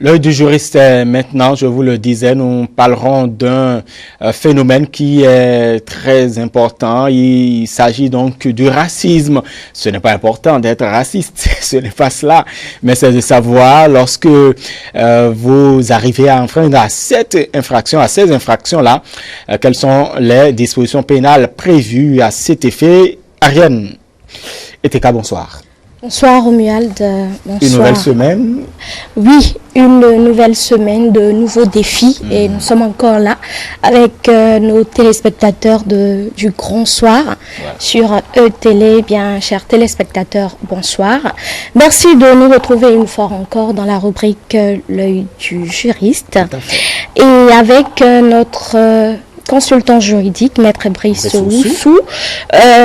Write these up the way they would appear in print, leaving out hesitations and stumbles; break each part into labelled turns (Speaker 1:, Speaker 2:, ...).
Speaker 1: L'œil du juriste, maintenant, je vous le disais, nous parlerons d'un phénomène qui est très important. Il s'agit donc du racisme. Ce n'est pas important d'être raciste, ce n'est pas cela, mais c'est de savoir lorsque vous arrivez à enfreindre à ces infractions-là, quelles sont les dispositions pénales prévues à cet effet. Ariane Eteka, bonsoir.
Speaker 2: Bonsoir Romuald, bonsoir.
Speaker 1: Une nouvelle semaine?
Speaker 2: Oui, une nouvelle semaine de nouveaux défis et nous sommes encore là avec nos téléspectateurs du Grand Soir sur E-Télé. Bien, chers téléspectateurs, bonsoir. Merci de nous retrouver une fois encore dans la rubrique L'œil du juriste et avec notre consultant juridique, Maître Brice Oussou,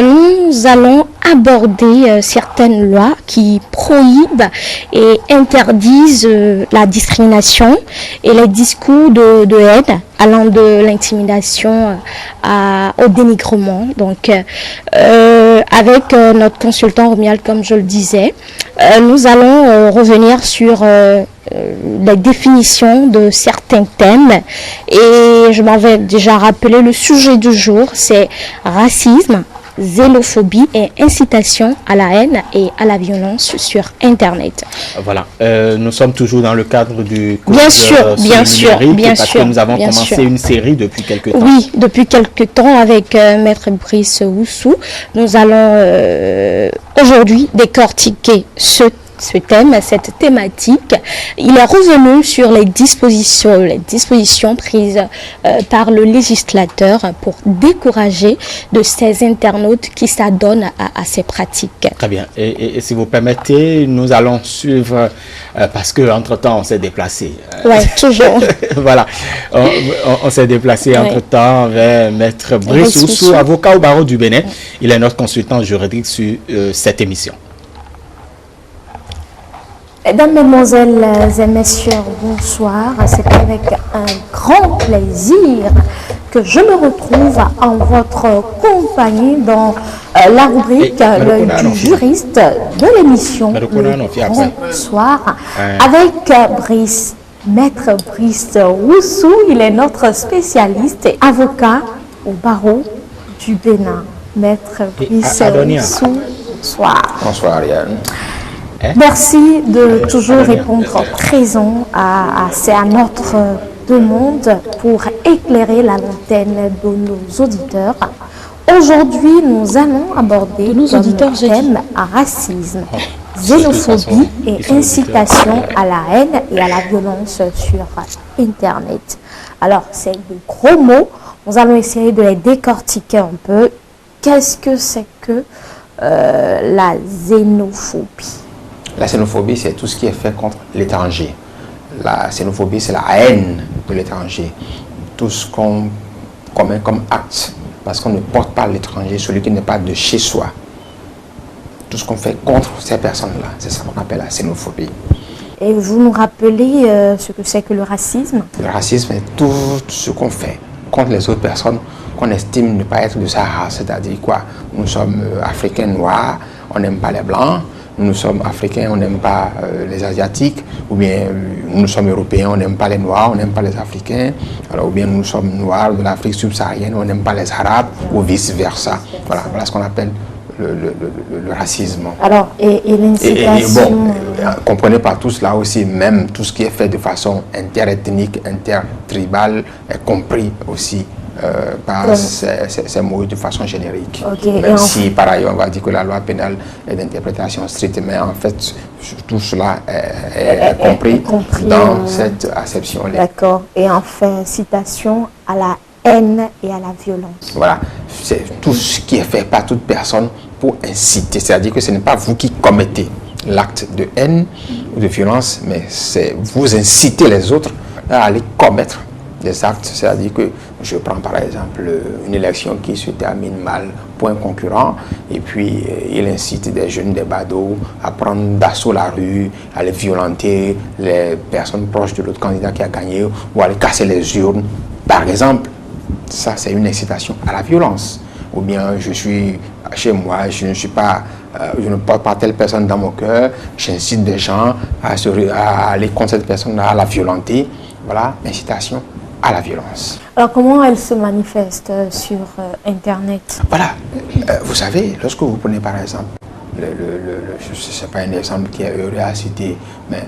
Speaker 2: nous allons aborder certaines lois qui prohibent et interdisent la discrimination et les discours de haine allant de l'intimidation au dénigrement. Donc, avec notre consultant Romuald, comme je le disais, nous allons revenir sur la définition de certains thèmes et je m'avais déjà rappelé le sujet du jour, c'est racisme, xénophobie et incitation à la haine et à la violence sur Internet.
Speaker 1: Voilà, nous sommes toujours dans le cadre du cours
Speaker 2: bien sûr,
Speaker 1: parce que nous avons commencé une série depuis quelques temps.
Speaker 2: Oui, depuis quelques temps avec Maître Brice Oussou. Nous allons aujourd'hui décortiquer ce thème, cette thématique. Il est revenu sur les dispositions prises par le législateur pour décourager de ces internautes qui s'adonnent à ces pratiques.
Speaker 1: Très bien. Et si vous permettez, nous allons suivre, parce qu'entre-temps, on s'est déplacé.
Speaker 2: Oui, toujours.
Speaker 1: Voilà. On s'est déplacé entre-temps vers Maître Brice Oussou, avocat au barreau du Bénin. Il est notre consultant juridique sur cette émission.
Speaker 2: Mesdames, Mesdemoiselles et Messieurs, bonsoir. C'est avec un grand plaisir que je me retrouve en votre compagnie dans la rubrique L'œil du juriste de l'émission Bonsoir avec Maître Brice Oussou. Il est notre spécialiste et avocat au barreau du Bénin. Maître Brice Oussou, bonsoir.
Speaker 3: Bonsoir Ariane.
Speaker 2: Merci de toujours répondre présent à notre demande pour éclairer la lanterne de nos auditeurs. Aujourd'hui, nous allons aborder le thème racisme, xénophobie et incitation à la haine et à la violence sur Internet. Alors, c'est de gros mots. Nous allons essayer de les décortiquer un peu. Qu'est-ce que c'est que la xénophobie?
Speaker 3: La xénophobie, c'est tout ce qui est fait contre l'étranger. La xénophobie, c'est la haine de l'étranger. Tout ce qu'on commet comme acte, parce qu'on ne porte pas l'étranger, celui qui n'est pas de chez soi. Tout ce qu'on fait contre ces personnes-là, c'est ça qu'on appelle la xénophobie.
Speaker 2: Et vous nous rappelez ce que c'est que le racisme?
Speaker 3: Le racisme est tout ce qu'on fait contre les autres personnes qu'on estime ne pas être de sa race. C'est-à-dire quoi? Nous sommes africains noirs, on n'aime pas les blancs. Nous sommes africains, on n'aime pas les asiatiques, ou bien nous sommes européens, on n'aime pas les noirs, on n'aime pas les africains, alors, ou bien nous sommes noirs de l'Afrique subsaharienne, on n'aime pas les arabes, ou vice-versa. Voilà ce qu'on appelle le racisme.
Speaker 2: Alors, et l'incitation...
Speaker 3: Bon, comprenez par tout cela aussi, même tout ce qui est fait de façon interethnique, intertribale, est compris aussi par ces mots de façon générique. Même si par ailleurs on va dire que la loi pénale est d'interprétation stricte, mais en fait tout cela est compris dans cette acception-là.
Speaker 2: D'accord. Et enfin, citation à la haine et à la violence.
Speaker 3: Voilà, c'est tout ce qui est fait par toute personne pour inciter, c'est-à-dire que ce n'est pas vous qui commettez l'acte de haine ou de violence, mais c'est vous incitez les autres à aller commettre des actes, c'est-à-dire que je prends par exemple une élection qui se termine mal pour un concurrent et puis il incite des jeunes, des badauds à prendre d'assaut la rue, à les violenter, les personnes proches de l'autre candidat qui a gagné ou à aller casser les urnes, par exemple. Ça, c'est une incitation à la violence. Ou bien je suis chez moi, je ne suis pas je ne porte pas telle personne dans mon cœur, j'incite des gens à aller contre cette personne, à la violenter. Voilà, incitation à la violence.
Speaker 2: Alors comment elle se manifeste sur Internet?
Speaker 3: Voilà, vous savez, lorsque vous prenez par exemple, je ne sais pas un exemple qui est heureux à citer, mais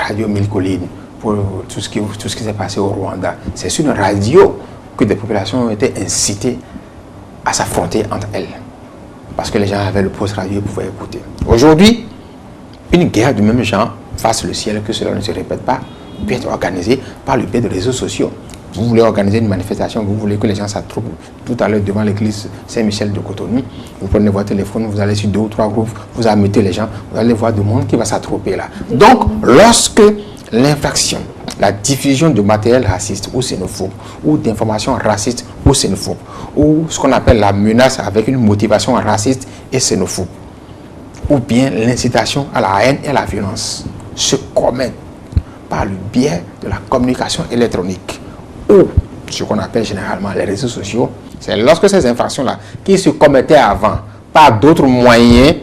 Speaker 3: Radio 1000 Collines, pour tout ce qui s'est passé au Rwanda, c'est sur une radio que des populations ont été incitées à s'affronter entre elles. Parce que les gens avaient le poste radio et pouvaient écouter. Aujourd'hui, une guerre du même genre, fasse le ciel, que cela ne se répète pas, peut être organisée par le biais de réseaux sociaux. Vous voulez organiser une manifestation, vous voulez que les gens s'attroupent tout à l'heure devant l'église Saint-Michel de Cotonou, vous prenez votre téléphone, vous allez sur 2 ou 3 groupes, vous admettez les gens, vous allez voir du monde qui va s'attrouper là. Donc, lorsque l'infraction, la diffusion de matériel raciste ou xénophobe, ou d'informations racistes ou xénophobes, ou ce qu'on appelle la menace avec une motivation raciste et xénophobe, ou bien l'incitation à la haine et à la violence, se commettent par le biais de la communication électronique, ou ce qu'on appelle généralement les réseaux sociaux. C'est lorsque ces infractions-là, qui se commettaient avant par d'autres moyens,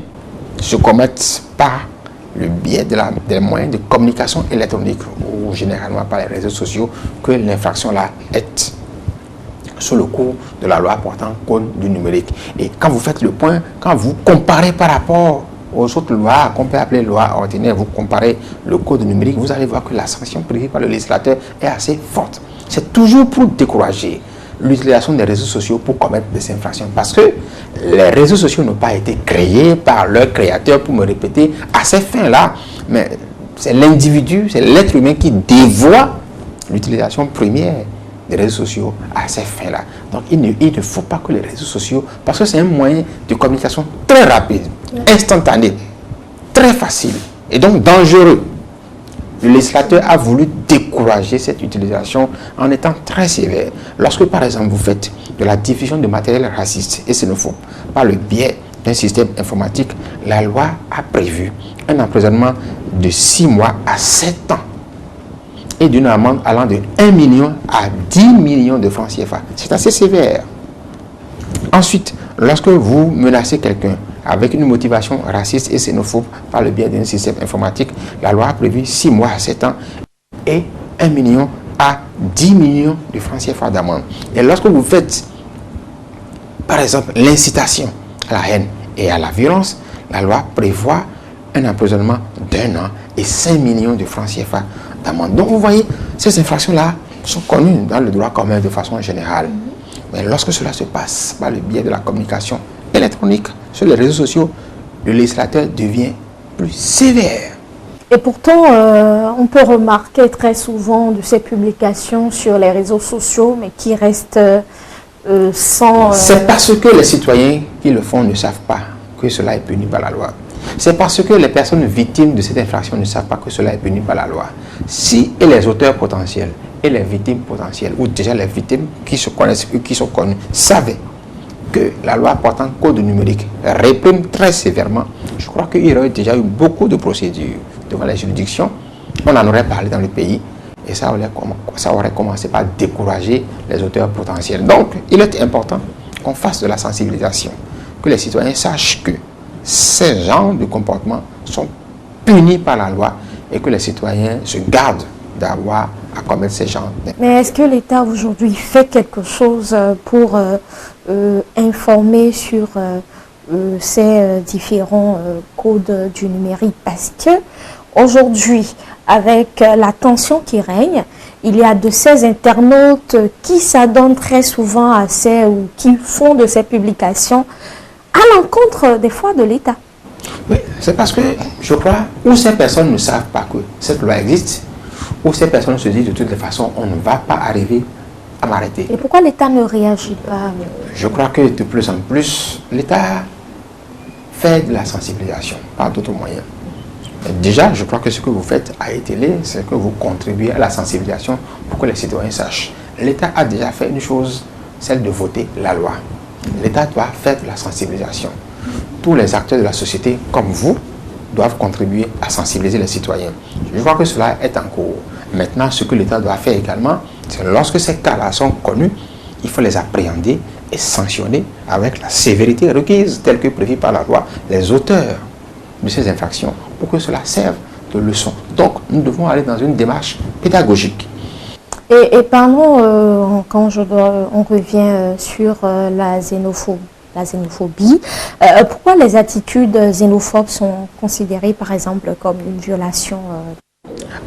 Speaker 3: se commettent par le biais des moyens de communication électronique, ou généralement par les réseaux sociaux, que l'infraction-là est sous le coup de la loi portant code du numérique. Et quand vous faites le point, quand vous comparez par rapport aux autres lois qu'on peut appeler loi ordinaire, vous comparez le code numérique, vous allez voir que la sanction prévue par le législateur est assez forte. C'est toujours pour décourager l'utilisation des réseaux sociaux pour commettre des infractions. Parce que les réseaux sociaux n'ont pas été créés par leurs créateurs, pour me répéter, à ces fins-là. Mais c'est l'individu, c'est l'être humain qui dévoie l'utilisation première des réseaux sociaux à ces fins-là. Donc il ne faut pas que les réseaux sociaux, parce que c'est un moyen de communication très rapide, instantané, très facile et donc dangereux. Le législateur a voulu décourager cette utilisation en étant très sévère. Lorsque, par exemple, vous faites de la diffusion de matériel raciste et xénophobe par le biais d'un système informatique, la loi a prévu un emprisonnement de 6 mois à 7 ans et d'une amende allant de 1 million à 10 millions de francs CFA. C'est assez sévère. Ensuite, lorsque vous menacez quelqu'un avec une motivation raciste et xénophobe par le biais d'un système informatique, la loi a prévu 6 mois à 7 ans et 1 million à 10 millions de francs CFA d'amende. Et lorsque vous faites, par exemple, l'incitation à la haine et à la violence, la loi prévoit un emprisonnement d'1 an et 5 millions de francs CFA d'amende. Donc vous voyez, ces infractions-là sont connues dans le droit commun de façon générale. Mais lorsque cela se passe par le biais de la communication électronique sur les réseaux sociaux, le législateur devient plus sévère.
Speaker 2: Et pourtant, on peut remarquer très souvent de ces publications sur les réseaux sociaux, mais qui restent sans...
Speaker 3: C'est parce que les citoyens qui le font ne savent pas que cela est puni par la loi. C'est parce que les personnes victimes de cette infraction ne savent pas que cela est puni par la loi. Si et les auteurs potentiels et les victimes potentielles, ou déjà les victimes qui se connaissent ou qui sont connues, savaient que la loi portant code numérique réprime très sévèrement, je crois qu'il y aurait déjà eu beaucoup de procédures devant les juridictions. On en aurait parlé dans le pays et ça aurait commencé par décourager les auteurs potentiels. Donc, il est important qu'on fasse de la sensibilisation, que les citoyens sachent que ces genres de comportements sont punis par la loi et que les citoyens se gardent d'avoir à commettre ces genres.
Speaker 2: Mais est-ce que l'État aujourd'hui fait quelque chose pour informer sur ces différents codes du numérique? Parce que aujourd'hui, avec la tension qui règne, il y a de ces internautes qui s'adonnent très souvent à ces ou qui font de ces publications à l'encontre des fois de l'État.
Speaker 3: Oui, c'est parce que je crois ou ces personnes ne savent pas que cette loi existe, ou ces personnes se disent de toutes les façons on ne va pas arriver à m'arrêter.
Speaker 2: Et pourquoi l'État ne réagit pas?
Speaker 3: Je crois que de plus en plus, l'État fait de la sensibilisation par d'autres moyens. Déjà, je crois que ce que vous faites à ETélé, c'est que vous contribuez à la sensibilisation pour que les citoyens sachent. L'État a déjà fait une chose, celle de voter la loi. L'État doit faire de la sensibilisation. Tous les acteurs de la société, comme vous, doivent contribuer à sensibiliser les citoyens. Je crois que cela est en cours. Maintenant, ce que l'État doit faire également, c'est lorsque ces cas-là sont connus, il faut les appréhender et sanctionner avec la sévérité requise, telle que prévue par la loi, les auteurs de ces infractions, pour que cela serve de leçon. Donc, nous devons aller dans une démarche pédagogique.
Speaker 2: Et parlons, on revient sur la xénophobie. Pourquoi les attitudes xénophobes sont considérées, par exemple, comme une violation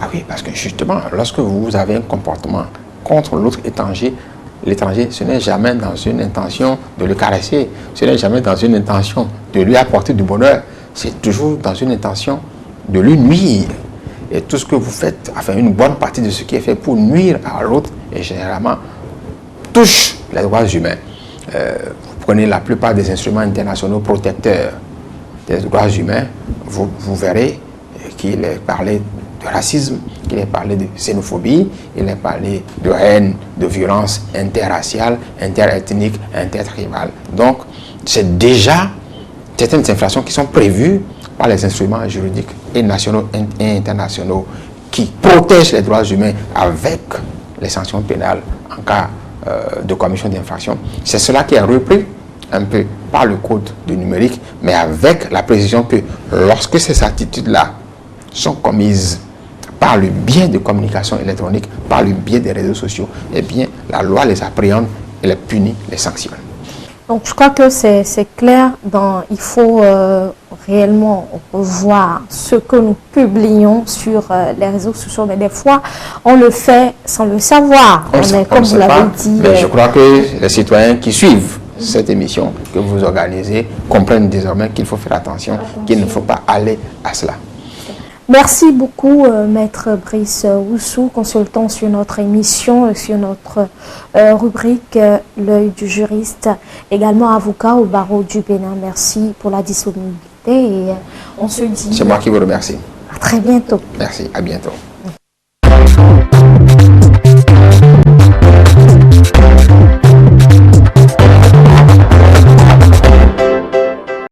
Speaker 3: Ah oui, parce que justement, lorsque vous avez un comportement contre l'autre étranger, l'étranger, ce n'est jamais dans une intention de le caresser, ce n'est jamais dans une intention de lui apporter du bonheur, c'est toujours dans une intention de lui nuire. Et tout ce que vous faites, enfin une bonne partie de ce qui est fait pour nuire à l'autre, et généralement touche les droits humains. Vous prenez la plupart des instruments internationaux protecteurs des droits humains, vous verrez qu'il est parlé de racisme, qu'il est parlé de xénophobie, il est parlé de haine, de violence interraciale, interethnique, intertribale. Donc, c'est déjà certaines infractions qui sont prévues par les instruments juridiques et nationaux et internationaux qui protègent les droits humains avec les sanctions pénales en cas de commission d'infraction. C'est cela qui est repris un peu par le code du numérique, mais avec la précision que lorsque ces attitudes-là sont commises par le biais de communication électronique, par le biais des réseaux sociaux, eh bien, la loi les appréhende et les punit, les sanctionne.
Speaker 2: Donc, je crois que c'est clair. Il faut réellement revoir ce que nous publions sur les réseaux sociaux. Mais des fois, on le fait sans le savoir. Comme vous l'avez dit.
Speaker 3: Mais je crois que les citoyens qui suivent cette émission que vous organisez comprennent désormais qu'il faut faire attention, qu'il ne faut pas aller à cela.
Speaker 2: Merci beaucoup, Maître Brice Oussou, consultant sur notre émission, sur notre rubrique L'œil du juriste, également avocat au barreau du Bénin. Merci pour la disponibilité et on se dit...
Speaker 3: C'est moi qui vous remercie.
Speaker 2: À très bientôt.
Speaker 3: Merci, à bientôt.